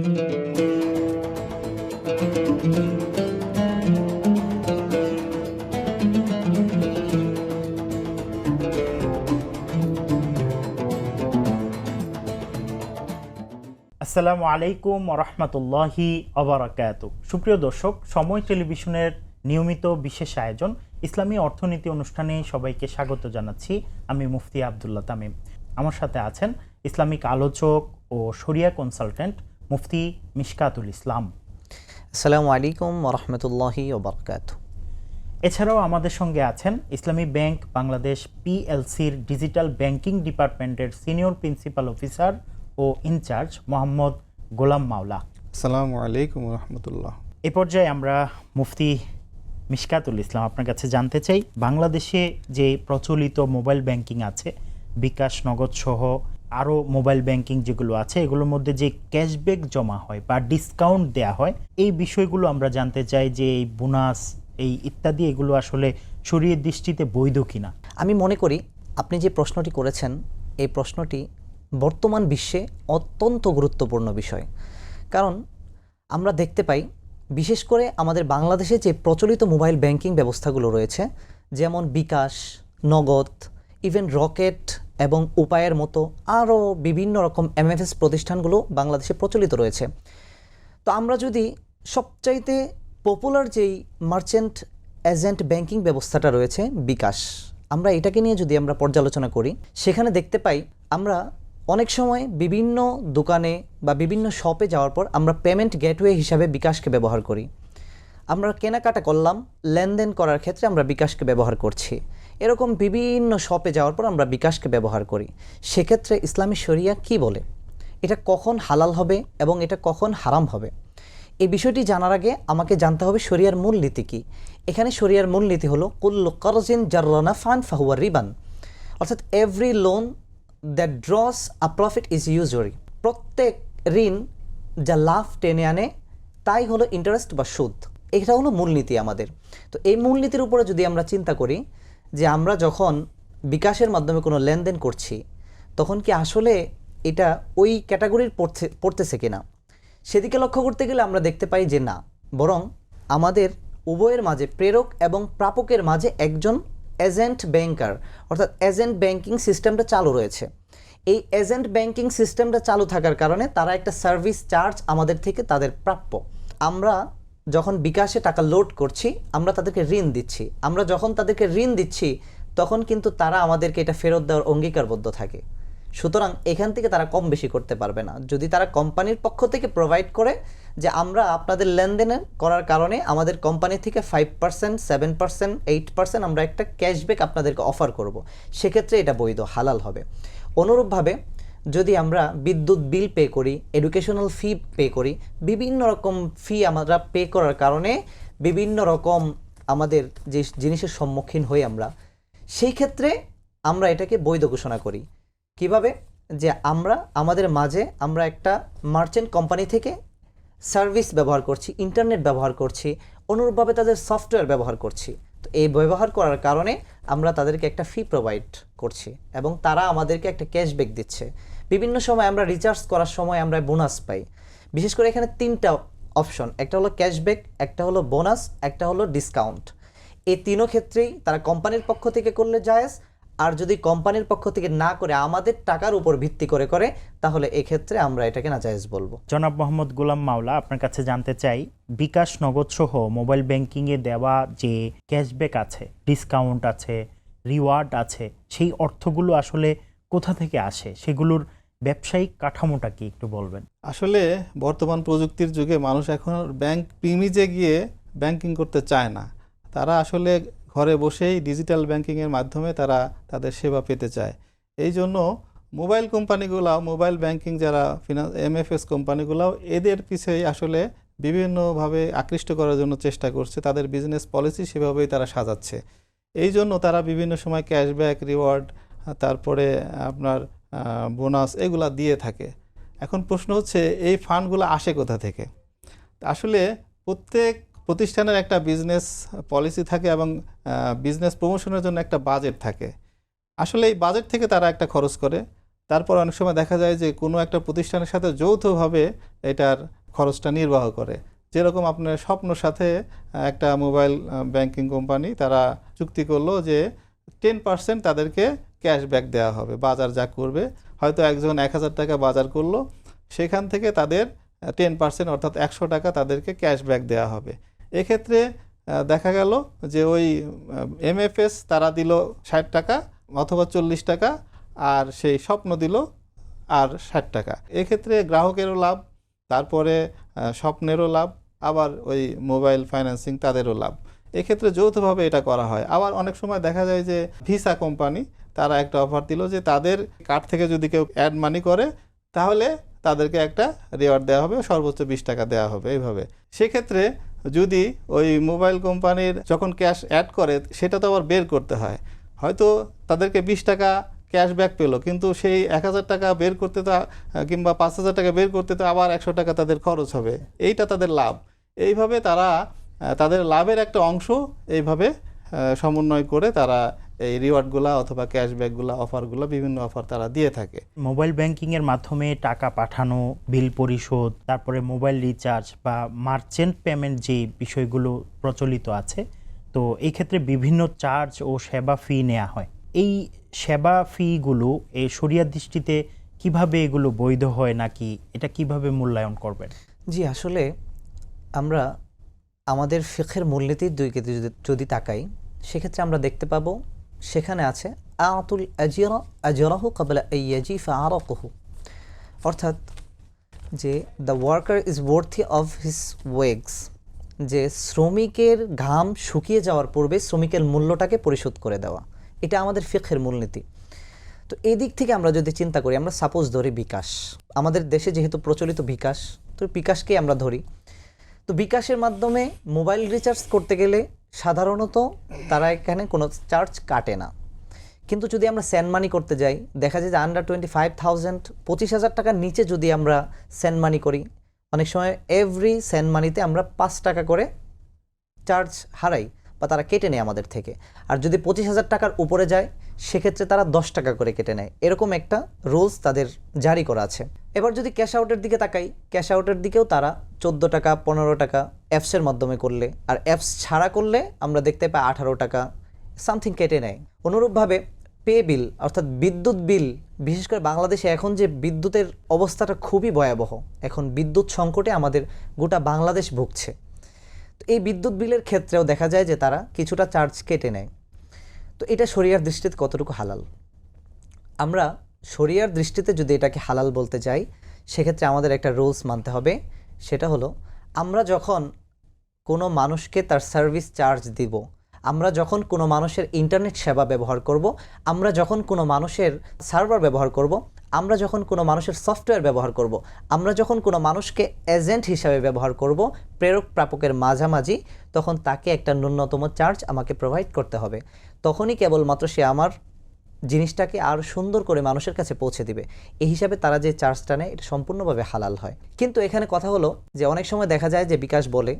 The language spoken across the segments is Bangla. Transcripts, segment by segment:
আসসালামু আলাইকুম ওরহমতুল্লাহি ওবারাকাতুহু। সুপ্রিয় দর্শক, সময় টেলিভিশনের নিয়মিত বিশেষ আয়োজন ইসলামী অর্থনীতি অনুষ্ঠানে সবাইকে স্বাগত জানাচ্ছি। আমি মুফতি আবদুল্লাহ তামিম। আমার সাথে আছেন ইসলামিক আলোচক ও শরিয়া কনসালটেন্ট মুফতি মিশকাতুল ইসলাম। আসসালামু আলাইকুম ওরহমতুল্লাহি ওবারাকাতুহু। এছাড়াও আমাদের সঙ্গে আছেন ইসলামী ব্যাংক বাংলাদেশ পিএলসির ডিজিটাল ব্যাংকিং ডিপার্টমেন্টের সিনিয়র প্রিন্সিপাল অফিসার ও ইনচার্জ মোহাম্মদ গোলাম মাওলা। আসসালামু আলাইকুম রহমতুল্লাহ। এ পর্যায়ে আমরা মুফতি মিশকাতুল ইসলাম আপনার কাছে জানতে চাই, বাংলাদেশে যে প্রচলিত মোবাইল ব্যাংকিং আছে, বিকাশ, নগদ সহ আরও মোবাইল ব্যাংকিং যেগুলো আছে, এগুলোর মধ্যে যে ক্যাশব্যাক জমা হয় বা ডিসকাউন্ট দেয়া হয়, এই বিষয়গুলো আমরা জানতে চাই যে এই বোনাস এই ইত্যাদি এগুলো আসলে শরীয়তের দৃষ্টিতে বৈধ কিনা। আমি মনে করি আপনি যে প্রশ্নটি করেছেন এই প্রশ্নটি বর্তমান বিশ্বে অত্যন্ত গুরুত্বপূর্ণ বিষয়। কারণ আমরা দেখতে পাই বিশেষ করে আমাদের বাংলাদেশে যে প্রচলিত মোবাইল ব্যাংকিং ব্যবস্থাগুলো রয়েছে, যেমন বিকাশ, নগদ, ইভেন রকেট এবং উপায়ের মতো আরও বিভিন্ন রকম এমএফএস প্রতিষ্ঠানগুলো বাংলাদেশে প্রচলিত রয়েছে। তো আমরা যদি সবচাইতে পপুলার যেই মার্চেন্ট এজেন্ট ব্যাংকিং ব্যবস্থাটা রয়েছে বিকাশ, আমরা এটাকে নিয়ে যদি আমরা পর্যালোচনা করি, সেখানে দেখতে পাই আমরা অনেক সময় বিভিন্ন দোকানে বা বিভিন্ন শপে যাওয়ার পর আমরা পেমেন্ট গেটওয়ে হিসাবে বিকাশকে ব্যবহার করি। আমরা কেনাকাটা করলাম, লেনদেন করার ক্ষেত্রে আমরা বিকাশকে ব্যবহার করছি। এরকম বিভিন্ন শপে যাওয়ার পর আমরা বিকাশকে ব্যবহার করি। সেক্ষেত্রে ইসলামী শরিয়া কি বলে, এটা কখন হালাল হবে এবং এটা কখন হারাম হবে, এই বিষয়টি জানার আগে আমাকে জানতে হবে শরিয়ার মূলনীতি কী। এখানে শরিয়ার মূলনীতি হলো কুল্লু কারজিন জাররা নাফআন ফাহুয়া রিবান, অর্থাৎ every loan that draws a profit is usury. প্রত্যেক ঋণ যা লাভ টেনে আনে তাই হলো ইন্টারেস্ট বা সুদ। এটা হলো মূলনীতি আমাদের। তো এই মূলনীতির উপরে যদি আমরা চিন্তা করি যে আমরা যখন বিকাশের মাধ্যমে কোনো লেনদেন করছি, তখন কি আসলে এটা ওই ক্যাটাগরির পড়তেছে কিনা, সেদিকে লক্ষ্য করতে গেলে আমরা দেখতে পাই যে না, বরং আমাদের উভয়ের মাঝে, প্রেরক এবং প্রাপকের মাঝে একজন এজেন্ট ব্যাংকার অর্থাৎ এজেন্ট ব্যাংকিং সিস্টেমটা চালু রয়েছে। এই এজেন্ট ব্যাংকিং সিস্টেমটা চালু থাকার কারণে তারা একটা সার্ভিস চার্জ আমাদের থেকে তাদের প্রাপ্য। আমরা যখন বিকাশে টাকা লোড করছি, আমরা তাদেরকে ঋণ দিচ্ছি। আমরা যখন তাদেরকে ঋণ দিচ্ছি তখন কিন্তু তারা আমাদেরকে এটা ফেরত দেওয়ার অঙ্গীকারবদ্ধ থাকে। সুতরাং এখান থেকে তারা কম বেশি করতে পারবে না। যদি তারা কোম্পানির পক্ষ থেকে প্রোভাইড করে যে আমরা আপনাদের লেনদেন করার কারণে আমাদের কোম্পানি থেকে 5%, 7%, 8% আমরা একটা ক্যাশব্যাক আপনাদেরকে অফার করব, সেক্ষেত্রে এটা বৈধ, হালাল হবে। অনুরূপভাবে যদি আমরা বিদ্যুৎ বিল পে করি, এডুকেশনাল ফি পে করি, বিভিন্ন রকম ফি আমরা পে করার কারণে বিভিন্ন রকম আমাদের যে জিনিসের সম্মুখীন হই আমরা, সেই ক্ষেত্রে আমরা এটাকে বৈধ ঘোষণা করি। কিভাবে? যে আমরা আমাদের মাঝে আমরা একটা মার্চেন্ট কোম্পানি থেকে সার্ভিস ব্যবহার করছি, ইন্টারনেট ব্যবহার করছি, অনুরূপভাবে তাদের সফটওয়্যার ব্যবহার করছি। তো এই ব্যবহার করার কারণে আমরা তাদেরকে একটা ফি প্রোভাইড করছি এবং তারা আমাদেরকে একটা ক্যাশব্যাক দিচ্ছে। বিভিন্ন সময় আমরা রিচার্জ করার সময় আমরা বোনাস পাই। বিশেষ করে এখানে তিনটা অপশন, একটা হলো ক্যাশব্যাক, একটা হলো বোনাস, একটা হলো ডিসকাউন্ট। এই তিনও ক্ষেত্রেই তারা কোম্পানির পক্ষ থেকে করলে জায়েজ, আর যদি কোম্পানির পক্ষ থেকে না করে আমাদের টাকার উপর ভিত্তি করে করে, তাহলে এক্ষেত্রে আমরা এটাকে নাজায়েজ বলবো। জনাব মোহাম্মদ গোলাম মাওলা, আপনার কাছে জানতে চাই, বিকাশ, নগদ সহ মোবাইল ব্যাংকিংয়ে দেওয়া যে ক্যাশব্যাক আছে, ডিসকাউন্ট আছে, রিওয়ার্ড আছে, সেই অর্থগুলো আসলে কোথা থেকে আসে, সেগুলোর ব্যবসায়িক কাঠামোটা কি একটু বলবেন? আসলে বর্তমান প্রযুক্তির যুগে মানুষ এখন ব্যাংক প্রিমিজে গিয়ে ব্যাংকিং করতে চায় না। তারা আসলে ঘরে বসেই ডিজিটাল ব্যাংকিংয়ের মাধ্যমে তারা তাদের সেবা পেতে চায়। এই জন্য মোবাইল কোম্পানিগুলো, মোবাইল ব্যাংকিং যারা এমএফএস কোম্পানিগুলো, এদের পিছিয়ে আসলে বিভিন্নভাবে আকৃষ্ট করার জন্য চেষ্টা করছে। তাদের বিজনেস পলিসি সেভাবেই তারা সাজাচ্ছে। এই জন্য তারা বিভিন্ন সময় ক্যাশব্যাক, রিওয়ার্ড, তারপরে আপনার বোনাস এগুলা দিয়ে থাকে। এখন প্রশ্ন হচ্ছে এই ফান্ডগুলো আসে কোথা থেকে? আসলে প্রত্যেক প্রতিষ্ঠানের একটা বিজনেস পলিসি থাকে এবং বিজনেস প্রমোশনের জন্য একটা বাজেট থাকে। আসলে এই বাজেট থেকে তারা একটা খরচ করে। তারপর অনেক সময় দেখা যায় যে কোনো একটা প্রতিষ্ঠানের সাথে যৌথভাবে এটার খরচটা নির্বাহ করে। যেরকম আপনার স্বপ্নর সাথে একটা মোবাইল ব্যাংকিং কোম্পানি তারা চুক্তি করলো যে 10% তাদেরকে ক্যাশব্যাক দেওয়া হবে। বাজার যা করবে, হয়তো একজন 1000 টাকা বাজার করলো, সেখান থেকে তাদের 10% অর্থাৎ 100 টাকা তাদেরকে ক্যাশব্যাক দেওয়া হবে। এক্ষেত্রে দেখা গেল যে ওই এমএফএস তারা দিল 60 টাকা অথবা 40 টাকা, আর সেই স্বপ্ন দিল আর 60 টাকা। এক্ষেত্রে গ্রাহকেরও লাভ, তারপরে স্বপ্নেরও লাভ, আবার ওই মোবাইল ফাইন্যান্সিং তাদেরও লাভ। এক্ষেত্রে যৌথভাবে এটা করা হয়। আবার অনেক সময় দেখা যায় যে ভিসা কোম্পানি তারা একটা অফার দিল যে তাদের কার্ড থেকে যদি কেউ অ্যাড মানি করে তাহলে তাদেরকে একটা রিওয়ার্ড দেওয়া হবে, সর্বোচ্চ 20 টাকা দেওয়া হবে। এইভাবে সেক্ষেত্রে যদি ওই মোবাইল কোম্পানির যখন ক্যাশ অ্যাড করে সেটা তো আবার বের করতে হয়, হয়তো তাদেরকে 20 টাকা ক্যাশব্যাক পেলো, কিন্তু সেই 1000 টাকা বের করতে তো কিংবা 5000 টাকা বের করতে তো আবার 100 টাকা তাদের খরচ হবে। এইটা তাদের লাভ। এইভাবে তারা তাদের লাভের একটা অংশ এইভাবে সমন্বয় করে তারা এই রিওয়ার্ডগুলা অথবা ক্যাশব্যাকগুলা অফারগুলো বিভিন্ন অফার তারা দিয়ে থাকে। মোবাইল ব্যাংকিংয়ের মাধ্যমে টাকা পাঠানো, বিল পরিশোধ, তারপরে মোবাইল রিচার্জ বা মার্চেন্ট পেমেন্ট যে বিষয়গুলো প্রচলিত আছে, তো এই ক্ষেত্রে বিভিন্ন চার্জ ও সেবা ফি নেওয়া হয়। এই সেবা ফিগুলো এই শরিয়ার দৃষ্টিতে কিভাবে এগুলো বৈধ হয় নাকি এটা কিভাবে মূল্যায়ন করবেন? জি, আসলে আমরা আমাদের ফিকহের মূলনীতির দিকে যদি তাকাই, সেক্ষেত্রে আমরা দেখতে পাবো সেখানে আছে আতুল আজিরা আজরাহু ক্বাবলা আইয়াজিফা আরাকুহু, অর্থাৎ যে the worker is worthy of his wages, যে শ্রমিকের ঘাম শুকিয়ে যাওয়ার পূর্বে শ্রমিকের মূল্যটাকে পরিশোধ করে দেওয়া। এটা আমাদের ফিকহের মূলনীতি। তো এই দিক থেকে আমরা যদি চিন্তা করি, আমরা সাপোজ ধরি বিকাশ, আমাদের দেশে যেহেতু প্রচলিত বিকাশ, তো বিকাশকেই আমরা ধরি। তো বিকাশের মাধ্যমে মোবাইল রিচার্জ করতে গেলে সাধারণত তারা এখানে কোনো চার্জ কাটে না। কিন্তু যদি আমরা সেন্ড মানি করতে যাই, দেখা যায় যে আন্ডার 25,000 25,000 টাকার নিচে যদি আমরা সেন্ড মানি করি, অনেক সময় এভরি সেন্ড মানিতে আমরা 5 টাকা করে চার্জ হারাই বা তারা কেটে নেয় আমাদের থেকে। আর যদি 25,000 টাকার উপরে যায় সেক্ষেত্রে তারা 10 টাকা করে কেটে নেয়। এরকম একটা রুলস তাদের জারি করা আছে। এবার যদি ক্যাশ আউটের দিকে তাকাই, ক্যাশ আউটের দিকেও তারা 14 টাকা 15 টাকা অ্যাপসের মাধ্যমে করলে, আর অ্যাপস ছাড়া করলে আমরা দেখতে পাই 18 টাকা সামথিং কেটে নেয়। অনুরূপভাবে পে বিল অর্থাৎ বিদ্যুৎ বিল, বিশেষ করে বাংলাদেশে এখন যে বিদ্যুতের অবস্থাটা খুবই ভয়াবহ, এখন বিদ্যুৎ সংকটে আমাদের গোটা বাংলাদেশ ভুগছে। তো এই বিদ্যুৎ বিলের ক্ষেত্রেও দেখা যায় যে তারা কিছুটা চার্জ কেটে নেয়। তো এটা শরিয়ার দৃষ্টিতে কতটুকু হালাল? আমরা শরিয়ার দৃষ্টিতে যদি এটাকে হালাল বলতে যাই, সেক্ষেত্রে আমাদের একটা রুলস মানতে হবে। সেটা হলো, আমরা যখন কোনো মানুষকে তার সার্ভিস চার্জ দিব, আমরা যখন কোনো মানুষের ইন্টারনেট সেবা ব্যবহার করব, আমরা যখন কোনো মানুষের সার্ভার ব্যবহার করব, আমরা যখন কোনো মানুষের সফটওয়্যার ব্যবহার করব, আমরা যখন কোনো মানুষকে এজেন্ট হিসাবে ব্যবহার করব প্রেরক প্রাপকের মাঝামাঝি, তখন তাকে একটা ন্যূনতম চার্জ আমাকে প্রোভাইড করতে হবে। তখনই কেবলমাত্র সে আমার জিনিসটাকে আর সুন্দর করে মানুষের কাছে পৌঁছে দিবে। এই হিসাবে তারা যে চার্জটা নেয় এটা সম্পূর্ণভাবে হালাল হয়। কিন্তু এখানে কথা হলো যে অনেক সময় দেখা যায় যে বিকাশ বলে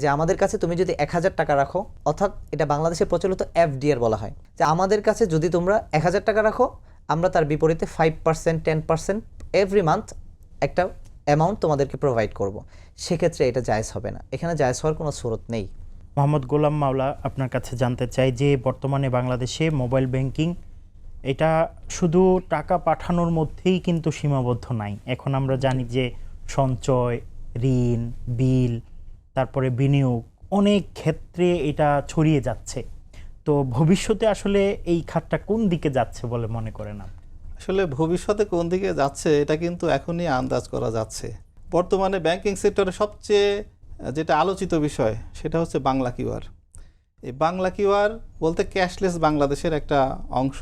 যে আমাদের কাছে তুমি যদি 1000 টাকা রাখো, অর্থাৎ এটা বাংলাদেশে প্রচলিত এফডিআর বলা হয়, যে আমাদের কাছে যদি তোমরা 1000 টাকা রাখো, আমরা তার বিপরীতে 5% 10% এভরি মান্থ একটা অ্যামাউন্ট তোমাদেরকে প্রোভাইড করব। সেক্ষেত্রে এটা জায়েজ হবে না, এখানে জায়েজ হওয়ার কোনো সুরত নেই। মোহাম্মদ গোলাম মাওলা, আপনার কাছে জানতে চাই যে বর্তমানে বাংলাদেশে মোবাইল ব্যাংকিং এটা শুধু টাকা পাঠানোর মধ্যেই কিন্তু সীমাবদ্ধ নাই। এখন আমরা জানি যে সঞ্চয়, ঋণ, বিল, তারপরে বিনিয়োগ, অনেক ক্ষেত্রে এটা ছড়িয়ে যাচ্ছে। তো ভবিষ্যতে আসলে এই খাতটা কোন দিকে যাচ্ছে বলে মনে করেন আপনি? আসলে ভবিষ্যতে কোন দিকে যাচ্ছে এটা কিন্তু এখনই আন্দাজ করা যাচ্ছে। বর্তমানে ব্যাংকিং সেক্টরে সবচেয়ে যেটা আলোচিত বিষয় সেটা হচ্ছে বাংলা কিউআর। এই বাংলা কিউআর বলতে ক্যাশলেস বাংলাদেশের একটা অংশ।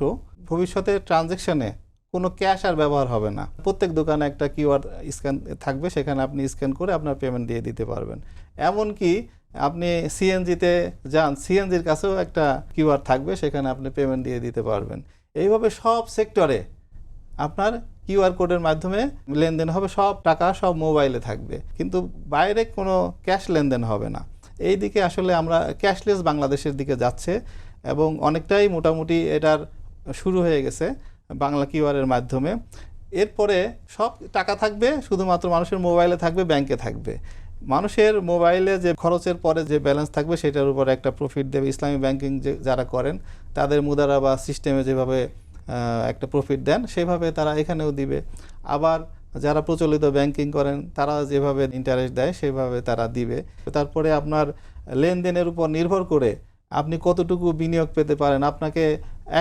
ভবিষ্যতে ট্রানজ্যাকশানে কোনো ক্যাশ আর ব্যবহার হবে না। প্রত্যেক দোকানে একটা কিউআর স্ক্যান থাকবে, সেখানে আপনি স্ক্যান করে আপনার পেমেন্ট দিয়ে দিতে পারবেন। এমনকি আপনি সিএনজিতে যান, সিএনজির কাছেও একটা কিউআর থাকবে, সেখানে আপনি পেমেন্ট দিয়ে দিতে পারবেন। এইভাবে সব সেক্টরে আপনার কিউআর কোডের মাধ্যমে লেনদেন হবে, সব টাকা সব মোবাইলে থাকবে, কিন্তু বাইরে কোনো ক্যাশ লেনদেন হবে না। এই দিকে আসলে আমরা ক্যাশলেস বাংলাদেশের দিকে যাচ্ছে এবং অনেকটাই মোটামুটি এটার শুরু হয়ে গেছে। বাংলা কিউআরের মাধ্যমে। এরপরে সব টাকা থাকবে, শুধুমাত্র মানুষের মোবাইলে থাকবে, ব্যাংকে থাকবে। মানুষের মোবাইলে যে খরচের পরে যে ব্যালেন্স থাকবে সেটার উপর একটা প্রফিট দেবে। ইসলামী ব্যাংকিং যারা করেন তাদের মুদারাবা সিস্টেমে যেভাবে একটা প্রফিট দেন সেভাবে তারা এখানেও দিবে। আবার যারা প্রচলিত ব্যাংকিং করেন তারা যেভাবে ইন্টারেস্ট দেয় সেভাবে তারা দিবে। তারপরে আপনার লেনদেনের উপর নির্ভর করে আপনি কতটুকু বিনিয়োগ পেতে পারেন, আপনাকে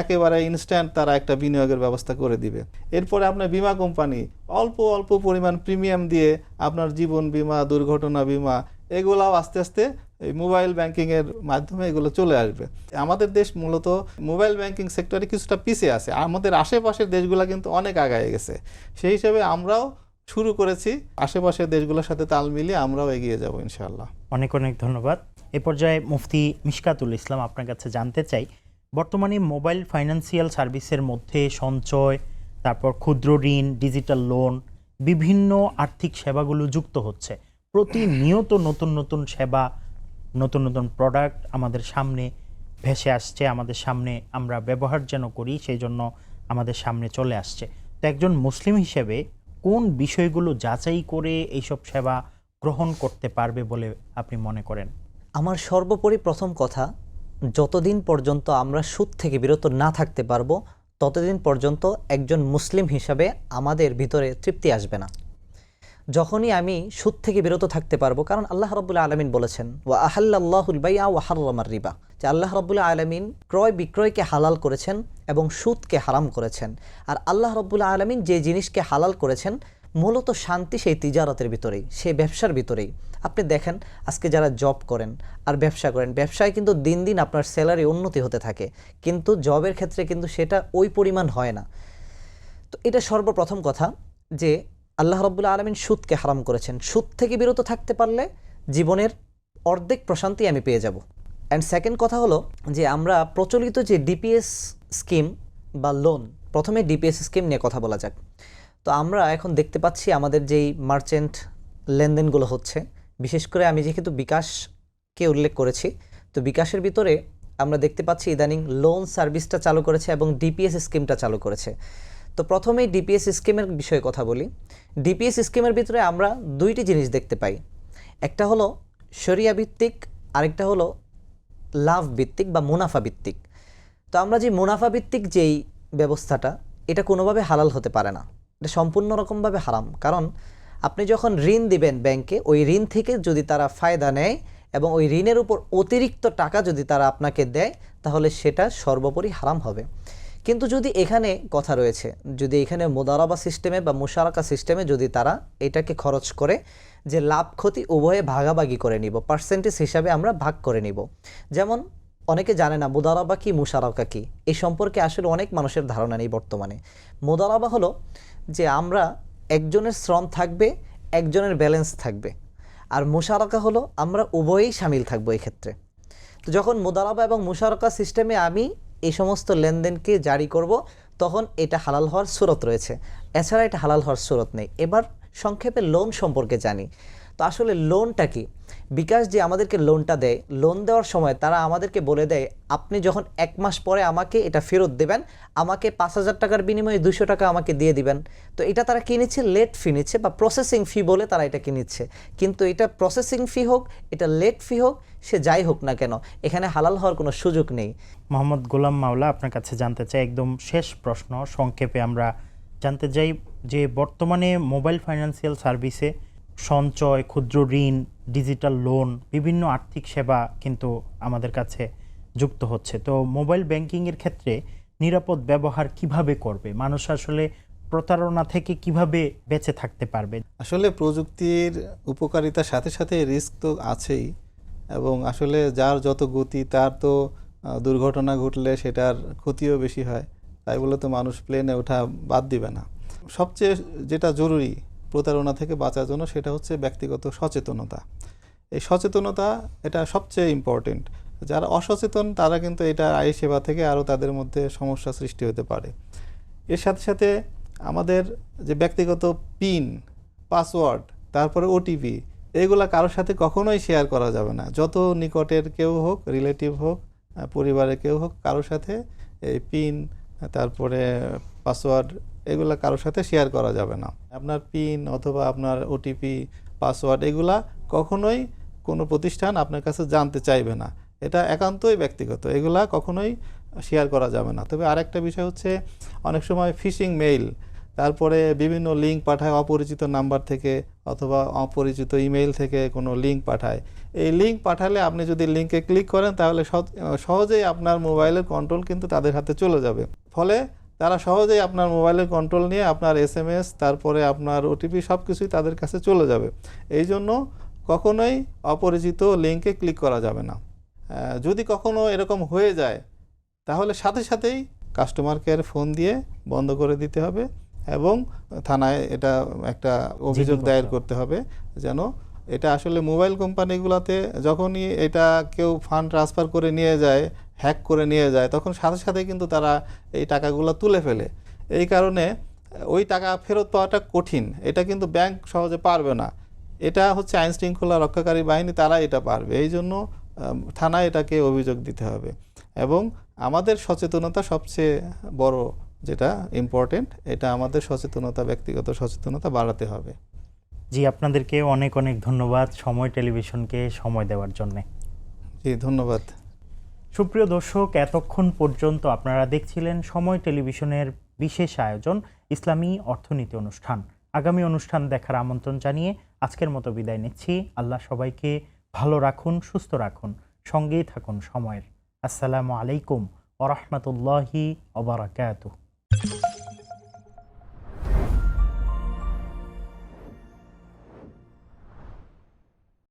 একেবারে ইনস্ট্যান্ট তারা একটা বিনিয়োগের ব্যবস্থা করে দিবে। এরপরে আপনার বীমা কোম্পানি অল্প অল্প পরিমাণ প্রিমিয়াম দিয়ে আপনার জীবন বীমা, দুর্ঘটনা বীমা এগুলাও আস্তে আস্তে এই মোবাইল ব্যাংকিংয়ের মাধ্যমে এগুলো চলে আসবে। আমাদের দেশ মূলত মোবাইল ব্যাংকিং সেক্টরে কিছুটা পিছিয়ে আছে, আমাদের আশেপাশের দেশগুলো কিন্তু অনেক আগায় গেছে। সেই হিসেবে আমরাও শুরু করেছি, আশেপাশের দেশগুলোর সাথে তাল মিলিয়ে আমরাও এগিয়ে যাব ইনশাআল্লাহ। অনেক অনেক ধন্যবাদ। এ পর্যায়ে মুফতি মিশকাতুল ইসলাম, আপনার কাছে জানতে চাই, বর্তমানে মোবাইল ফাইন্যান্সিয়াল সার্ভিসের মধ্যে সঞ্চয়, তারপর ক্ষুদ্র ঋণ, ডিজিটাল লোন, বিভিন্ন আর্থিক সেবাগুলো যুক্ত হচ্ছে। প্রতিনিয়ত নতুন নতুন সেবা, নতুন নতুন প্রোডাক্ট আমাদের সামনে ভেসে আসছে, আমাদের সামনে আমরা ব্যবহার যেন করি সেই জন্য আমাদের সামনে চলে আসছে। তো একজন মুসলিম হিসেবে কোন বিষয়গুলো যাচাই করে এইসব সেবা গ্রহণ করতে পারবে বলে আপনি মনে করেন? আমার সর্বোপরি প্রথম কথা, যতদিন পর্যন্ত আমরা সুদ থেকে বিরত না থাকতে পারবো ততদিন পর্যন্ত একজন মুসলিম হিসাবে আমাদের ভিতরে তৃপ্তি আসবে না। যখনই আমি সুদ থেকে বিরত থাকতে পারবো, কারণ আল্লাহ রাব্বুল আলামিন বলেছেন ওয়া আহাল্লাল্লাহুল বাইআ ওয়া হাররামার রিবা, যে আল্লাহ রাব্বুল আলামিন ক্রয় বিক্রয়কে হালাল করেছেন এবং সুদকে হারাম করেছেন। আর আল্লাহ রাব্বুল আলামিন যে জিনিসকে হালাল করেছেন মূলত শান্তি সেই তিজারতের ভিতরেই, সেই ব্যবসার ভিতরেই। আপনি দেখেন আজকে যারা জব করেন আর ব্যবসা করেন, ব্যবসায় কিন্তু দিন দিন আপনার স্যালারি উন্নতি হতে থাকে, কিন্তু জবের ক্ষেত্রে কিন্তু সেটা ওই পরিমাণ হয় না। তো এটা সর্বপ্রথম কথা যে আল্লাহ রাব্বুল আলামিন সুদকে হারাম করেছেন। সুদ থেকে বিরত থাকতে পারলে জীবনের অর্ধেক প্রশান্তি আমি পেয়ে যাব। অ্যান্ড সেকেন্ড কথা হলো যে আমরা প্রচলিত যে ডিপিএস স্কিম বা লোন, প্রথমে ডিপিএস স্কিম নিয়ে কথা বলা যাক। তো আমরা এখন দেখতে পাচ্ছি আমাদের যেই মার্চেন্ট লেনদেনগুলো হচ্ছে, বিশেষ করে আমি যেহেতু বিকাশকে উল্লেখ করেছি, তো বিকাশের ভিতরে আমরা দেখতে পাচ্ছি ইদানিং লোন সার্ভিসটা চালু করেছে এবং ডিপিএস স্কিমটা চালু করেছে। তো প্রথমেই ডিপিএস স্কিমের বিষয়ে কথা বলি। ডিপিএস স্কিমের ভিতরে আমরা দুইটি জিনিস দেখতে পাই, একটা হলো শরিয়া ভিত্তিক, আরেকটা হলো লাভ ভিত্তিক বা মুনাফা ভিত্তিক। তো আমরা যে মুনাফা ভিত্তিক যেই ব্যবস্থাটা, এটা কোনোভাবে হালাল হতে পারে না, এটা সম্পূর্ণ রকমভাবে হারাম। কারণ আপনি যখন ঋণ দিবেন ব্যাংকে, ওই ঋণ থেকে যদি তারা ফায়দা নেয় এবং ওই ঋণের উপর অতিরিক্ত টাকা যদি তারা আপনাকে দেয়, তাহলে সেটা সর্বোপরি হারাম হবে। কিন্তু যদি এখানে কথা রয়েছে, যদি এখানে মুদারাবা সিস্টেমে বা মুশারাকা সিস্টেমে যদি তারা এটাকে খরচ করে যে লাভ ক্ষতি উভয়ে ভাগাভাগি করে নিব, পার্সেন্টেজ হিসাবে আমরা ভাগ করে নিব। যেমন অনেকে জানে না মুদারাবা কি, মুশারাকা কি, এই সম্পর্কে আসলে অনেক মানুষের ধারণা নেই বর্তমানে। মুদারাবা হলো যে আমরা একজনের শ্রম থাকবে, একজনের ব্যালেন্স থাকবে, আর মুশারাকা হলো আমরা উভয়েই সামিল থাকবো এই ক্ষেত্রে। তো যখন মুদারাবা এবং মুশারাকা সিস্টেমে আমি এই সমস্ত লেনদেনকে জারি করব, তখন এটা হালাল হওয়ার সুরত রয়েছে, এছাড়া এটা হালাল হওয়ার সুরত নেই। এবার সংক্ষেপে লোন সম্পর্কে জানি। তো আসলে লোনটা কি? বিকাশ যে আমাদেরকে লোনটা দেয়, লোন দেওয়ার সময় তারা আমাদেরকে বলে দেয় আপনি যখন 1 মাস পরে আমাকে এটা ফেরত দেবেন, আমাকে 5,000 টাকার বিনিময়ে 200 টাকা আমাকে দিয়ে দিবেন। তো এটা তারা কি নিচ্ছে? লেট ফি নিচ্ছে বা প্রসেসিং ফি বলে তারা এটা কিনেছে। কিন্তু এটা প্রসেসিং ফি হোক, এটা লেট ফি হোক, সে যাই হোক না কেন, এখানে হালাল হওয়ার কোনো সুযোগ নেই। মোহাম্মদ গোলাম মাওলা, আপনার কাছে জানতে চাই, একদম শেষ প্রশ্ন, সংক্ষেপে আমরা জানতে চাই যে বর্তমানে মোবাইল ফাইন্যান্সিয়াল সার্ভিসে সঞ্চয়, ক্ষুদ্র ঋণ, ডিজিটাল লোন, বিভিন্ন আর্থিক সেবা কিন্তু আমাদের কাছে যুক্ত হচ্ছে। তো মোবাইল ব্যাংকিংয়ের ক্ষেত্রে নিরাপদ ব্যবহার কিভাবে করবে মানুষ? আসলে প্রতারণা থেকে কিভাবে বেঁচে থাকতে পারবে? আসলে প্রযুক্তির উপকারিতার সাথে সাথে রিস্ক তো আছেই, এবং আসলে যার যত গতি তার তো দুর্ঘটনা ঘটলে সেটার ক্ষতিও বেশি হয়। তাই বলে তো মানুষ প্লেনে ওঠা বাদ দিবে না। সবচেয়ে যেটা জরুরি প্রতারণা থেকে বাঁচার জন্য সেটা হচ্ছে ব্যক্তিগত সচেতনতা। এই সচেতনতা এটা সবচেয়ে ইম্পর্টেন্ট। যারা অসচেতন তারা কিন্তু এটা আয় সেবা থেকে আরও তাদের মধ্যে সমস্যা সৃষ্টি হতে পারে। এর সাথে সাথে আমাদের যে ব্যক্তিগত পিন, পাসওয়ার্ড, তারপরে ওটিপি, এগুলা কারোর সাথে কখনোই শেয়ার করা যাবে না। যত নিকটের কেউ হোক, রিলেটিভ হোক, পরিবারের কেউ হোক, কারোর সাথে এই পিন, তারপরে পাসওয়ার্ড, এগুলা কারোর সাথে শেয়ার করা যাবে না। আপনার পিন অথবা আপনার ওটিপি, পাসওয়ার্ড এগুলা কখনোই কোনো প্রতিষ্ঠান আপনার কাছে জানতে চাইবে না। এটা একান্তই ব্যক্তিগত, এগুলা কখনোই শেয়ার করা যাবে না। তবে আরেকটা বিষয় হচ্ছে, অনেক সময় ফিশিং মেইল, তারপরে বিভিন্ন লিঙ্ক পাঠায় অপরিচিত নাম্বার থেকে অথবা অপরিচিত ইমেইল থেকে কোনো লিঙ্ক পাঠায়। এই লিঙ্ক পাঠালে আপনি যদি লিঙ্কে ক্লিক করেন তাহলে সহজেই আপনার মোবাইলের কন্ট্রোল কিন্তু তাদের হাতে চলে যাবে। ফলে তারা সহজেই আপনার মোবাইলের কন্ট্রোল নিয়ে আপনার SMS, তারপরে আপনার ওটিপি সব কিছুই তাদের কাছে চলে যাবে। এই জন্য কখনোই অপরিচিত লিঙ্কে ক্লিক করা যাবে না। যদি কখনো এরকম হয়ে যায় তাহলে সাথে সাথেই কাস্টমার কেয়ারে ফোন দিয়ে বন্ধ করে দিতে হবে এবং থানায় এটা একটা অভিযোগ দায়ের করতে হবে, যেন এটা আসলে মোবাইল কোম্পানিগুলোতে যখনই এটা কেউ ফান্ড ট্রান্সফার করে নিয়ে যায়, হ্যাক করে নিয়ে যায়, তখন সাথে সাথে কিন্তু তারা এই টাকাগুলো তুলে ফেলে। এই কারণে ওই টাকা ফেরত পাওয়াটা কঠিন, এটা কিন্তু ব্যাংক সহজে পারবে না। এটা হচ্ছে আইন শৃঙ্খলা রক্ষাকারী বাহিনী, তারা এটা পারবে। এই জন্য থানায় এটাকে অভিযোগ দিতে হবে। এবং আমাদের সচেতনতা সবচেয়ে বড়, যেটা ইম্পর্টেন্ট, এটা আমাদের সচেতনতা, ব্যক্তিগত সচেতনতা বাড়াতে হবে। জি, আপনাদেরকে অনেক অনেক ধন্যবাদ সময় টেলিভিশনকে সময় দেওয়ার জন্যে। জি, ধন্যবাদ। সুপ্রিয় দর্শক, এতক্ষণ পর্যন্ত আপনারা দেখছিলেন সময় টেলিভিশনের বিশেষ আয়োজন ইসলামী অর্থনীতি অনুষ্ঠান। আগামী অনুষ্ঠান দেখার আমন্ত্রণ জানিয়ে আজকের মতো বিদায় নিচ্ছি। আল্লাহ সবাইকে ভালো রাখুন, সুস্থ রাখুন, সঙ্গেই থাকুন সময়ের। আসসালামু আলাইকুম ওয়া রাহমাতুল্লাহি ওয়া বারাকাতুহু।